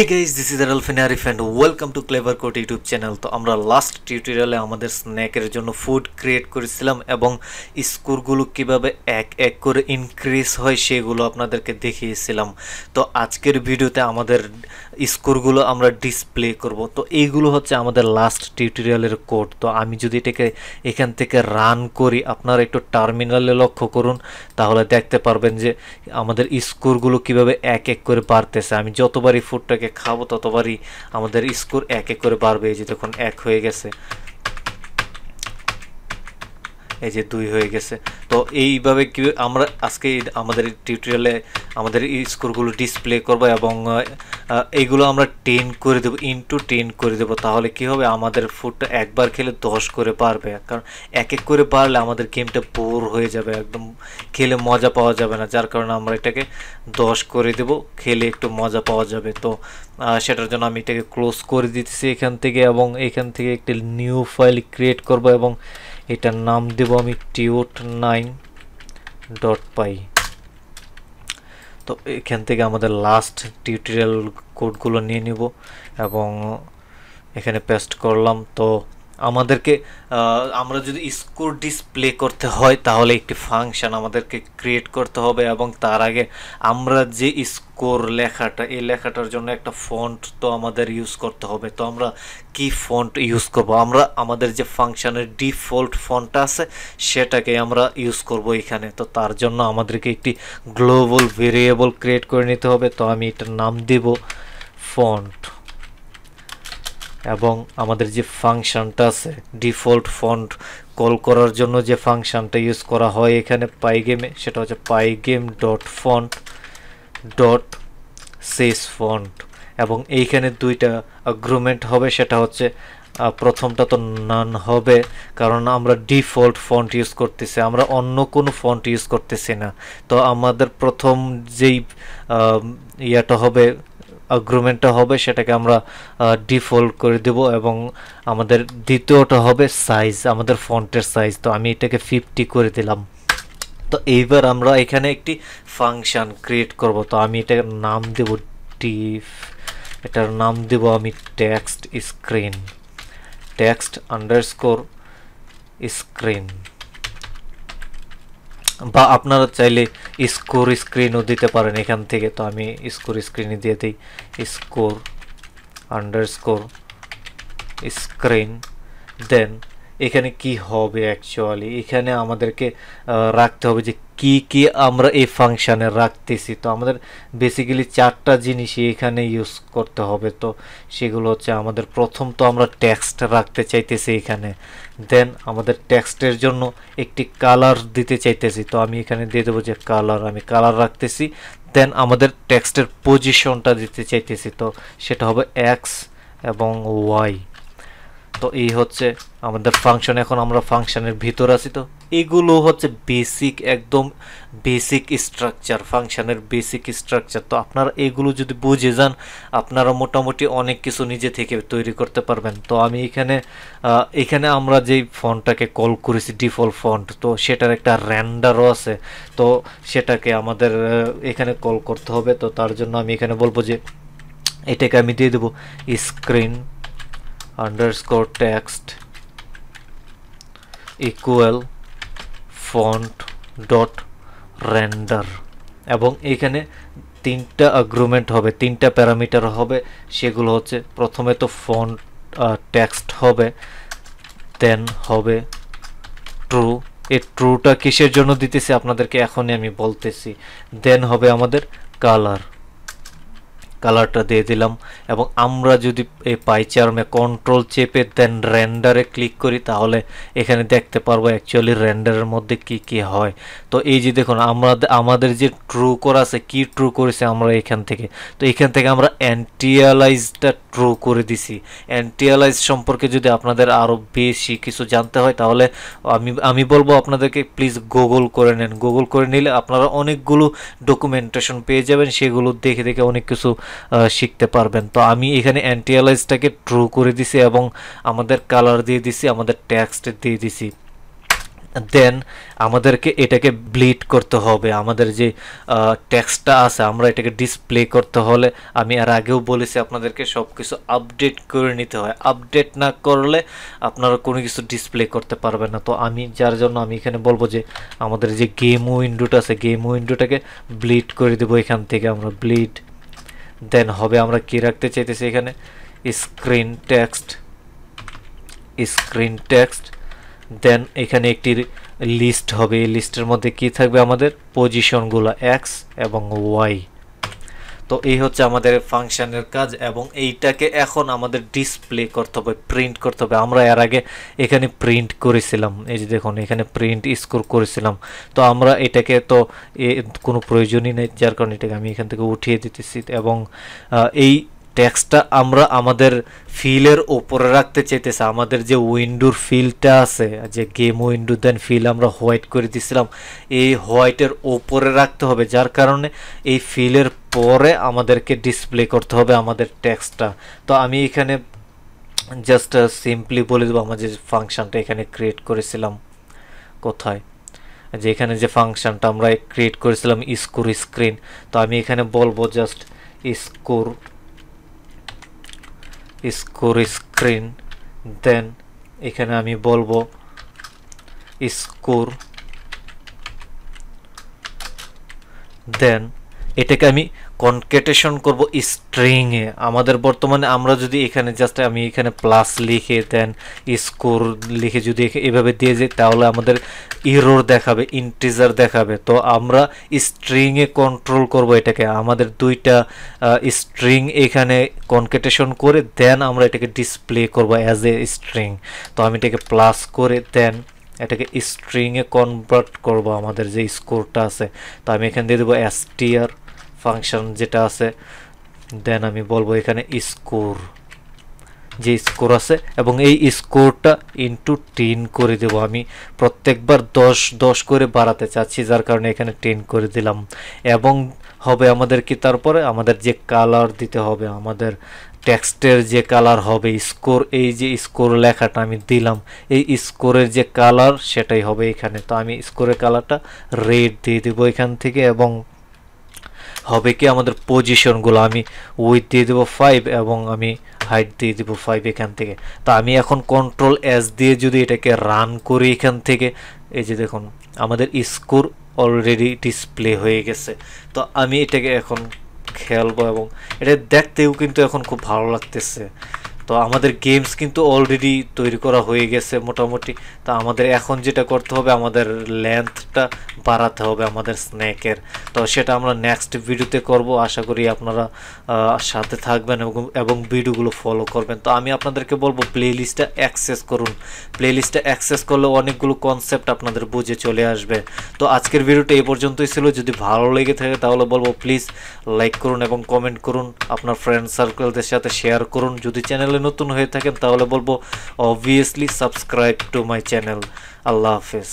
Hey guys, this is Arif and welcome to Cleavercode YouTube channel. তো আমরা last টিউটোরিয়ালে আমাদের স্ন্যাকের জন্য ফুড ক্রিয়েট করেছিলাম এবং স্কোরগুলো কিভাবে এক এক করে ইনক্রিজ হয় সেগুলো আপনাদেরকে দেখিয়েছিলাম। তো আজকের ভিডিওতে আমাদের স্কোরগুলো আমরা ডিসপ্লে করব। তো এইগুলো হচ্ছে আমাদের লাস্ট টিউটোরিয়ালের কোড। তো আমি যদি এটাকে এখান থেকে রান করি, আপনারা একটু টার্মিনালে লক্ষ্য করুন, তাহলে দেখতে পারবেন যে আমাদের স্কোরগুলো কিভাবে এক এক করে বাড়তেছে। আমি যতবারই ফুডটাকে খাবো ততবারই আমাদের স্কোর এক এক করে বাড়বে। এই যে দেখুন 1 হয়ে গেছে, এই যে 2 হয়ে গেছে। তো এইভাবে কি আমরা আজকে আমাদের টিউটোরিয়ালে আমাদের স্কোরগুলো ডিসপ্লে করব এবং এইগুলো আমরা 10 করে দেব, ইনটু 10 করে দেব। তাহলে কি হবে, আমাদের ফুডটা একবার খেলে 10 করে বাড়বে। কারণ এক এক করে বাড়লে আমাদের গেমটা বোর হয়ে যাবে, একদম খেলে মজা পাওয়া যাবে না। যার কারণে আমরা এটাকে 10 করে দেব, খেলে একটু মজা পাওয়া যাবে। তো সেটার জন্য আমি এটাকে ক্লোজ করে দিতেছি এখান থেকে এবং এখান থেকে একটি নিউ ফাইল ক্রিয়েট করব এবং এটার নাম দেব আমি tut9.py। তো এখান থেকে আমাদের লাস্ট টিউটোরিয়াল কোডগুলো নিয়ে নিব এবং এখানে পেস্ট করলাম। তো আমাদেরকে আমরা যদি স্কোর ডিসপ্লে করতে হয় তাহলে একটি ফাংশন আমাদেরকে ক্রিয়েট করতে হবে এবং তার আগে আমরা যে স্কোর লেখাটা, এই লেখাটার জন্য একটা ফন্ট তো আমাদের ইউজ করতে হবে। তো আমরা কি ফন্ট ইউজ করব? আমরা আমাদের যে ফাংশনের ডিফল্ট ফন্টটা আছে সেটাকে আমরা ইউজ করব এখানে। তো তার জন্য আমাদেরকে একটি গ্লোবাল ভেরিয়েবল ক্রিয়েট করে নিতে হবে। তো আমি এটার নাম দেব ফন্ট এবং আমাদের যে ফাংশনটা আছে ডিফল্ট ফন্ট কল করার জন্য যে ফাংশনটা ইউজ করা হয় এখানে পাইগেমে, সেটা হচ্ছে pygame.font.saysFont এবং এইখানে দুইটা আর্গুমেন্ট হবে। সেটা হচ্ছে প্রথমটা তো নান হবে, কারণ আমরা ডিফল্ট ফন্ট ইউজ করতেছি, আমরা অন্য কোনো ফন্ট ইউজ করতেছি না। তো আমাদের প্রথম যেই ইয়াটা হবে, আর্গুমেন্টটা হবে, সেটাকে আমরা ডিফল্ট করে দেব এবং আমাদের দ্বিতীয়টা হবে সাইজ, আমাদের ফন্টের সাইজ। তো আমি এটাকে 50 করে দিলাম। তো এইবার আমরা এখানে একটি ফাংশন ক্রিয়েট করব। তো আমি এটার নাম দেব এটার নাম দেব আমি টেক্সট স্ক্রিন বা আপনারা চাইলে স্কোর স্ক্রিনও দিতে পারেন এখান থেকে। তো আমি স্কোর স্ক্রিনে দিয়ে দিই স্কোর_স্ক্রিন। দেন এখানে কি হবে, অ্যাকচুয়ালি এখানে আমাদেরকে রাখতে হবে যে কি কি আমরা এই ফাংশানে রাখতেছি। তো আমাদের বেসিক্যালি 4টা জিনিসই এখানে ইউজ করতে হবে। তো সেগুলো হচ্ছে আমাদের প্রথম তো আমরা টেক্সট রাখতে চাইতেছি এখানে, দেন আমাদের টেক্সটের জন্য একটি কালার দিতে চাইতেছি। তো আমি এখানে দিয়ে দেবো যে কালার, আমি কালার রাখতেছি। দেন আমাদের টেক্সটের পজিশনটা দিতে চাইতেছি, তো সেটা হবে এক্স এবং ওয়াই। তো এই হচ্ছে আমাদের ফাংশন। এখন আমরা ফাংশনের ভিতর আছি। তো এগুলো হচ্ছে বেসিক, একদম বেসিক স্ট্রাকচার, ফাংশনের বেসিক স্ট্রাকচার। তো আপনারা এগুলো যদি বুঝে যান, আপনারা মোটামুটি অনেক কিছু নিজে থেকে তৈরি করতে পারবেন। তো আমি এখানে আমরা যেই ফন্টটাকে কল করেছি ডিফল্ট ফন্ট, তো সেটার একটা রেন্ডারও আছে। তো সেটাকে আমাদের এখানে কল করতে হবে। তো তার জন্য আমি এখানে বলবো যে এটাকে আমি দিয়ে দেবো screen_text equal font.render এবং এখানে 3টা আর্গুমেন্ট হবে, 3টা প্যারামিটার হবে। সেগুলো হচ্ছে প্রথমে তো ফন্ট টেক্সট হবে, দেন হবে ট্রু। এই ট্রুটা কিসের জন্য দিতেছি আপনাদেরকে এখনই আমি বলতেছি। দেন হবে আমাদের কালারটা দিয়ে দিলাম এবং আমরা যদি এই পাইচার্মে কন্ট্রোল চেপে দেন রেন্ডারে ক্লিক করি তাহলে এখানে দেখতে পারবো অ্যাকচুয়ালি রেন্ডারের মধ্যে কি কি হয়। তো এই যে দেখুন আমাদের যে ট্রু করা আছে, কি ট্রু করেছে আমরা এখান থেকে, তো এখান থেকে আমরা অ্যান্টিয়ালাইজটা ট্রু করে দিছি। অ্যান্টিয়ালাইজ সম্পর্কে যদি আপনাদের আরও বেশি কিছু জানতে হয় তাহলে আমি বলবো আপনাদেরকে প্লিজ গুগল করে নেন। গুগল করে নিলে আপনারা অনেকগুলো ডকুমেন্টেশন পেয়ে যাবেন, সেগুলো দেখে দেখে অনেক কিছু শিখতে পারবেন। তো আমি এখানে অ্যান্টিয়ালাইজটাকে ট্রু করে দিছি এবং আমাদের কালার দিয়ে দিছি, আমাদের টেক্সট দিয়ে দিছি। দেন আমাদেরকে এটাকে ব্লিড করতে হবে, আমাদের যে টেক্সটটা আছে আমরা এটাকে ডিসপ্লে করতে হলে আমি এর আগেও বলেছি আপনাদেরকে সব কিছু আপডেট করে নিতে হয়, আপডেট না করলে আপনারা কোনো কিছু ডিসপ্লে করতে পারবেন না। তো আমি যার জন্য আমি এখানে বলবো যে আমাদের যে গেম উইন্ডোটা আছে গেম উইন্ডোটাকে ব্লিড করে দেবো এখান থেকে আমরা ব্লিড। দেন হবে আমরা কি রাখতে চাইতেছি এখানে স্ক্রিন টেক্সট। দেন এখানে একটি লিস্ট হবে, এই লিস্টের মধ্যে কি থাকবে আমাদের পজিশনগুলো এক্স এবং ওয়াই। তো এই হচ্ছে আমাদের ফাংশনের কাজ এবং এইটাকে এখন আমাদের ডিসপ্লে করতে হবে, প্রিন্ট করতে হবে। আমরা এর আগে এখানে প্রিন্ট করেছিলাম, এই যে দেখুন এখানে প্রিন্ট স্কোর করেছিলাম। তো আমরা এটাকে তো কোনো প্রয়োজনই নেই, যার কারণে এটাকে আমি এখান থেকে উঠিয়ে দিতেছি এবং এই টেক্সটটা আমরা আমাদের ফিলের ওপরে রাখতে চাইতেছি। আমাদের যে উইন্ডোর ফিলটা আছে যে গেম উইন্ডো দেন ফিল আমরা হোয়াইট করে দিছিলাম, এই হোয়াইটের ওপরে রাখতে হবে, যার কারণে এই ফিলের পরে আমাদেরকে ডিসপ্লে করতে হবে আমাদের টেক্সটটা। তো আমি এখানে জাস্ট সিম্পলি বলে দেবো আমার যে ফাংশনটা এখানে ক্রিয়েট করেছিলাম, কোথায় যে এখানে যে ফাংশনটা আমরা ক্রিয়েট করেছিলাম স্কোর স্ক্রিন। তো আমি এখানে বলবো জাস্ট স্কোর স্ক্রিন। দেন এখানে আমি বলবো স্কোর, দেন এটাকে আমি কনকেটেশন করব স্ট্রিং এ। আমাদের বর্তমানে আমরা যদি এখানে জাস্ট আমি এখানে প্লাস লিখে দেন স্কোর লিখে যদি এভাবে দিয়ে যাই তাহলে আমাদের এরর দেখাবে, ইন্টিজার দেখাবে। তো আমরা স্ট্রিং এ কন্ট্রোল করব এটাকে, আমাদের দুইটা স্ট্রিং এখানে কনকেটেশন করে দেন আমরা এটাকে ডিসপ্লে করব অ্যাজ এ স্ট্রিং। তো আমি এটাকে প্লাস করে দেন এটাকে স্ট্রিং এ কনভার্ট করব আমাদের যে স্কোরটা আছে। তো আমি এখানে দিয়ে দেবো str ফাংশন যেটা আছে, দেন আমি বলবো এখানে স্কোর যে স্কোর আছে এবং এই স্কোরটা ইনটু 10 করে দেব। আমি প্রত্যেকবার 10 করে বাড়াতে চাচ্ছি, যার কারণে এখানে 10 করে দিলাম। এবং হবে আমাদের কি তারপরে আমাদের যে কালার দিতে হবে, আমাদের টেক্সটের যে কালার হবে স্কোর, এই যে স্কোর লেখাটা আমি দিলাম এই স্কোরের যে কালার সেটাই হবে এখানে। তো আমি স্কোরের কালারটা রেড দিয়ে দেবো এখান থেকে এবং হবে কি আমাদের পজিশনগুলো আমি উইথ দিয়ে দেবো 5 এবং আমি হাইট দিয়ে দেবো 5 এখান থেকে। তো আমি এখন কন্ট্রোল এস দিয়ে যদি এটাকে রান করি এখান থেকে, এই যে দেখুন আমাদের স্কোর অলরেডি ডিসপ্লে হয়ে গেছে। তো আমি এটাকে এখন খেলবো এবং এটা দেখতেও কিন্তু এখন খুব ভালো লাগতেছে। তো আমাদের গেমস কিন্তু অলরেডি তৈরি করা হয়ে গেছে মোটামুটি। তো আমাদের এখন যেটা করতে হবে আমাদের লেন্থটা বাড়াতে হবে আমাদের স্ন্যাকের। তো সেটা আমরা নেক্সট ভিডিওতে করব। আশা করি আপনারা সাথে থাকবেন এবং ভিডিওগুলো ফলো করবেন। তো আমি আপনাদেরকে বলবো প্লেলিস্টটা অ্যাক্সেস করুন, প্লেলিস্টটা অ্যাক্সেস করলে অনেকগুলো কনসেপ্ট আপনাদের বুঝে চলে আসবে। তো আজকের ভিডিওটা এই পর্যন্তই ছিল। যদি ভালো লেগে থাকে তাহলে বলবো প্লিজ লাইক করুন এবং কমেন্ট করুন, আপনার ফ্রেন্ড সার্কেলদের সাথে শেয়ার করুন। যদি চ্যানেলে নতুন হয়ে থাকেন তাহলে বলবো obviously subscribe to my channel. আল্লাহ হাফেজ।